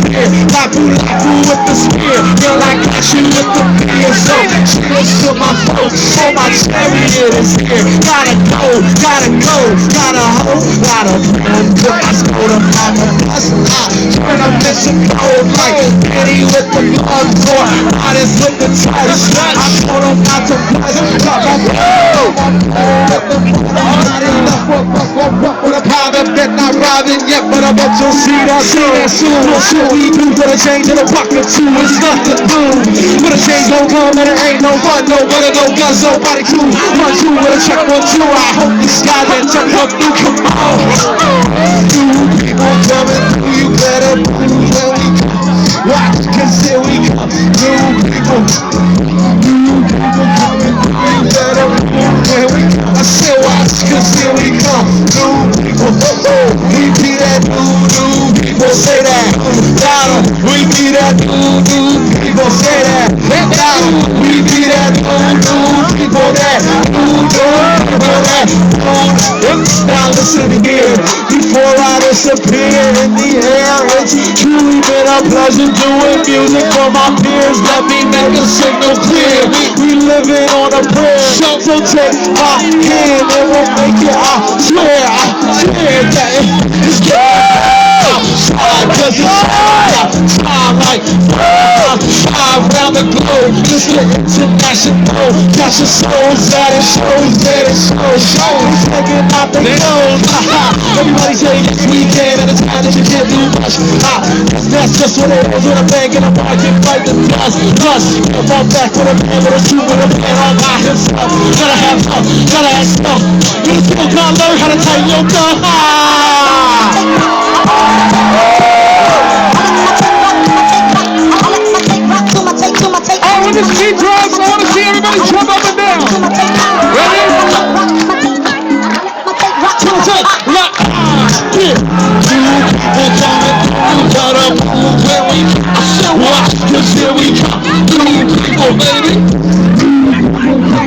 beer. Lapu with the spear. Girl, I got you with the beer. So cheers to my folks. So my chariot is here. Gotta go, gotta go, gotta hope, gotta run. Put my scrotum on the bus. Turn them into gold like Penny with the blood for. Honest with the tight slut. I told them not to bust. Drop my with a pound of bit, not robbing yet, but I bet you'll see that soon. What should we do? Put a change in a pocket too, it's nothing new. But a change don't come and it ain't no fun, no money, no guns, nobody cool. 1, 2 with a check 1, 2. I hope this guy that check up through, come on. New people coming through, you better move when we come. Watch, cause here we come. New people coming through, you better move when we come. I said watch, cause here we come. New people, we be that new people, say that. Louder, we be that new people, say that. Louder, we be that new people, that new people, that new. Now listen here, before I disappear in the air, it's truly been a pleasure doing music for my peers. Let me make a signal clear, we living on a prayer. So take my hand and we'll make it, I swear that it's time, cause it's time like time around the globe. It's the international. Got your souls that it shows, that it shows. Taking out the gold. Everybody say yes we can, and it's time that you can't do much. That's just what it is when I'm banging a market, fight the dust. Come on back with a man with a shoe with a man all by himself. Gotta have help, gotta have stuff. You still gotta learn how to tighten your gun. Oh, with this beat drums, I wanna see everybody jump up and down. Ready? 2, 3,